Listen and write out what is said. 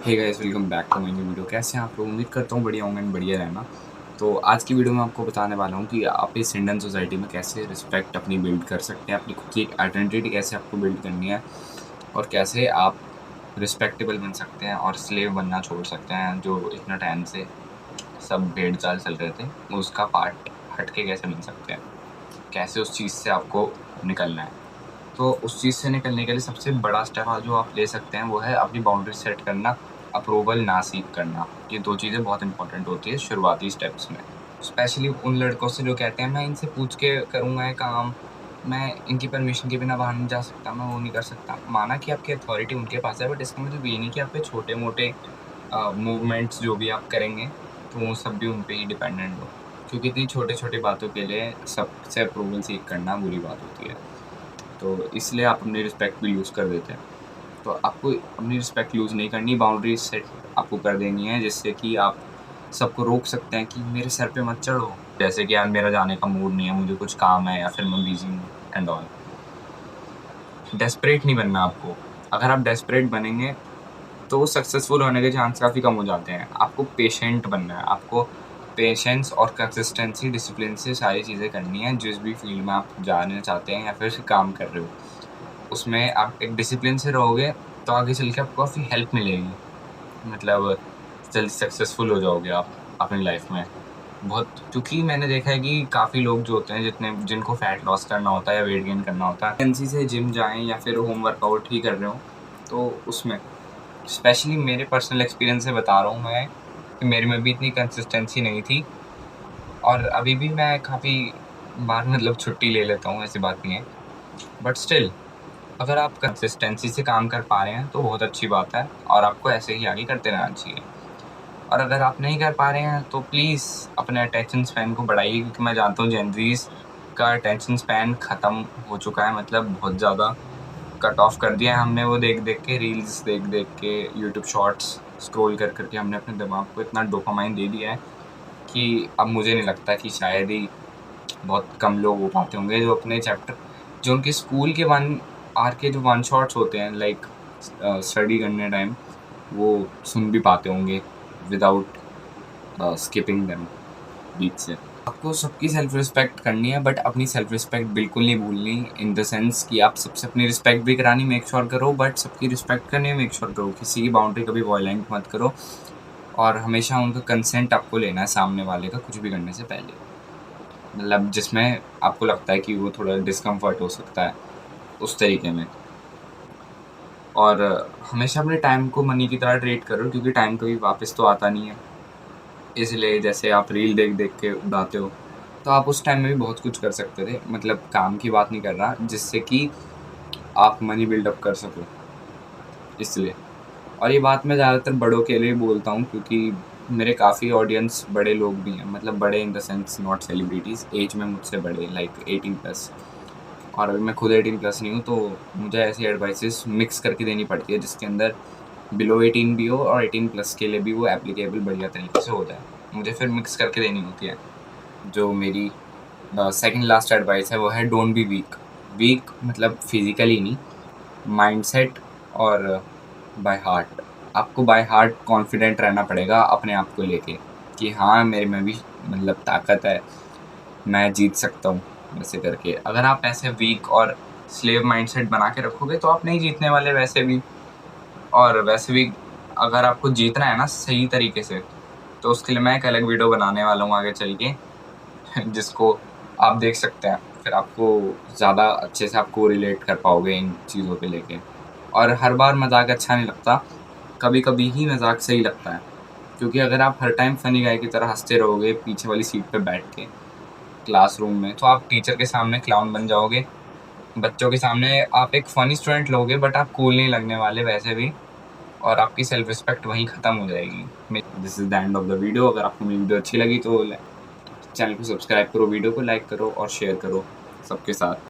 Hey guys, welcome back to my new video. कैसे हैं आप लोग? उम्मीद करता हूँ बढ़िया होंगे एंड बढ़िया रहना। तो आज की वीडियो में आपको बताने वाला हूँ कि आप इस इंडियन सोसाइटी में कैसे रिस्पेक्ट अपनी बिल्ड कर सकते हैं, अपनी खुद की एक आइडेंटिटी कैसे आपको बिल्ड करनी है और कैसे आप रिस्पेक्टेबल बन सकते हैं और स्लेव बनना छोड़ सकते हैं। जो इतना टाइम से सब भेड़ चाल चल रहे थे, उसका पार्ट हट के कैसे बन सकते हैं, कैसे उस चीज़ से आपको निकलना है। तो उस चीज़ से निकलने के लिए सबसे बड़ा स्टेप जो आप ले सकते हैं वो है अपनी बाउंड्री सेट करना, अप्रूवल ना सीक करना। ये 2 चीज़ें बहुत इंपॉर्टेंट होती है शुरुआती स्टेप्स में। स्पेशली उन लड़कों से जो कहते हैं मैं इनसे पूछ के करूँगा ये काम, मैं इनकी परमिशन के बिना बाहर नहीं जा सकता, मैं वो नहीं कर सकता। माना कि आपकी अथॉरिटी उनके पास है, बट इसका मतलब ये नहीं कि आपके छोटे-मोटे मूवमेंट्स जो भी आप करेंगे तो वो सब भी उन पे ही डिपेंडेंट हो। क्योंकि इतनी छोटी-छोटी बातों के लिए सबसे अप्रूवल सीक करना बुरी बात होती है। तो इसलिए आप अपनी रिस्पेक्ट भी लूज़ कर देते हैं। तो आपको अपनी रिस्पेक्ट लूज़ नहीं करनी, बाउंड्री सेट आपको कर देनी है, जिससे कि आप सबको रोक सकते हैं कि मेरे सर पे मत चढ़ो। जैसे कि यार मेरा जाने का मूड नहीं है, मुझे कुछ काम है या फिर मैं बिज़ी हूँ एंड ऑल। डेस्परेट नहीं बनना आपको। अगर आप डेस्परेट बनेंगे तो सक्सेसफुल होने के चांस काफ़ी कम हो जाते हैं। आपको पेशेंट बनना है, आपको पेशेंस और कंसिस्टेंसी, डिसिप्लिन से सारी चीज़ें करनी है, जिस भी फील्ड में आप जाना चाहते हैं या फिर काम कर रहे हो। उसमें आप एक डिसिप्लिन से रहोगे तो आगे चल के आपको काफ़ी हेल्प मिलेगी। मतलब जल्दी सक्सेसफुल हो जाओगे आप अपनी लाइफ में। बहुत, क्योंकि मैंने देखा है कि काफ़ी लोग जो होते हैं जिनको फैट लॉस करना होता है या वेट गेन करना होता है, एनसी से जिम जाएँ या फिर होम वर्कआउट ही कर रहे हो, तो उसमें स्पेशली मेरे पर्सनल एक्सपीरियंस से बता रहा हूँ मैं कि मेरे में भी इतनी कंसिस्टेंसी नहीं थी और अभी भी मैं काफ़ी बार मतलब छुट्टी ले लेता हूँ, ऐसी बात नहीं है। बट स्टिल अगर आप कंसिस्टेंसी से काम कर पा रहे हैं तो बहुत अच्छी बात है और आपको ऐसे ही आगे करते रहना चाहिए। और अगर आप नहीं कर पा रहे हैं तो प्लीज़ अपने अटेंशन स्पैन को बढ़ाइए, क्योंकि मैं जानता हूँ जेनज़ीज़ का अटेंशन स्पैन ख़त्म हो चुका है, मतलब बहुत ज़्यादा कट ऑफ कर दिया है हमने। वो देख-देख के रील्स देख-देख के यूट्यूब शॉर्ट्स स्क्रॉल कर के हमने अपने दिमाग को इतना डोपामाइन दे दिया है कि अब मुझे नहीं लगता कि शायद ही बहुत कम लोग हो पाते होंगे जो अपने चैप्टर, जो उनके स्कूल के 1 आवर के जो वन शॉट्स होते हैं, लाइक स्टडी करने टाइम, वो सुन भी पाते होंगे विदाउट स्किपिंग देम बीच से। आपको सबकी सेल्फ रिस्पेक्ट करनी है, बट अपनी सेल्फ रिस्पेक्ट बिल्कुल नहीं भूलनी, इन द सेंस कि आप सबसे अपनी रिस्पेक्ट भी करानी मेक श्योर करो, बट सबकी रिस्पेक्ट करनी मेक श्योर करो। किसी की बाउंड्री कभी वॉयलेंट मत करो और हमेशा उनका कंसेंट आपको लेना है सामने वाले का कुछ भी करने से पहले। मतलब जिसमें आपको लगता है कि वो थोड़ा डिस्कम्फर्ट हो सकता है, उस तरीके में। और हमेशा अपने टाइम को मनी की तरह ट्रीट करो, क्योंकि टाइम कभी वापस तो आता नहीं है। इसलिए जैसे आप रील देख-देख के उड़ाते हो, तो आप उस टाइम में भी बहुत कुछ कर सकते थे। मतलब काम की बात नहीं कर रहा, जिससे कि आप मनी बिल्डअप कर सको, इसलिए। और ये बात मैं ज़्यादातर बड़ों के लिए बोलता हूँ, क्योंकि मेरे काफ़ी ऑडियंस बड़े लोग भी हैं, मतलब बड़े in the sense not celebrities, age में मुझसे बड़े, लाइक 18+। और अभी मैं खुद 18+ नहीं हूँ, तो मुझे ऐसी एडवाइसेस मिक्स करके देनी पड़ती है जिसके अंदर बिलो 18 भी हो और 18+ के लिए भी वो एप्लीकेबल बढ़िया तरीके से हो जाए। मुझे फिर मिक्स करके देनी होती है। जो मेरी सेकंड लास्ट एडवाइस है वो है डोंट बी वीक। वीक मतलब फिज़िकली नहीं, माइंडसेट और बाय हार्ट। आपको बाय हार्ट कॉन्फिडेंट रहना पड़ेगा अपने आप को लेके कि हाँ, मेरे में भी मतलब ताकत है, मैं जीत सकता हूँ, ऐसे करके। अगर आप ऐसे वीक और स्लेव माइंडसेट बना के रखोगे तो आप नहीं जीतने वाले वैसे भी। और वैसे भी अगर आपको जीतना है ना सही तरीके से, तो उसके लिए मैं एक अलग वीडियो बनाने वाला हूँ आगे चल के जिसको आप देख सकते हैं। फिर आपको ज़्यादा अच्छे से आपको रिलेट कर पाओगे इन चीज़ों को लेके। और हर बार मज़ाक अच्छा नहीं लगता, कभी-कभी ही मज़ाक सही लगता है। क्योंकि अगर आप हर टाइम फ़नी गाय की तरह हँसते रहोगे पीछे वाली सीट पे बैठ के क्लासरूम में, तो आप टीचर के सामने क्लाउन बन जाओगे। बच्चों के सामने आप एक फ़नी स्टूडेंट लोगे, बट आप कूल नहीं लगने वाले वैसे भी, और आपकी सेल्फ रिस्पेक्ट वहीं ख़त्म हो जाएगी। This is the end of the video. अगर आपको मेरी वीडियो अच्छी लगी तो चैनल को सब्सक्राइब करो, वीडियो को लाइक करो और शेयर करो सबके साथ।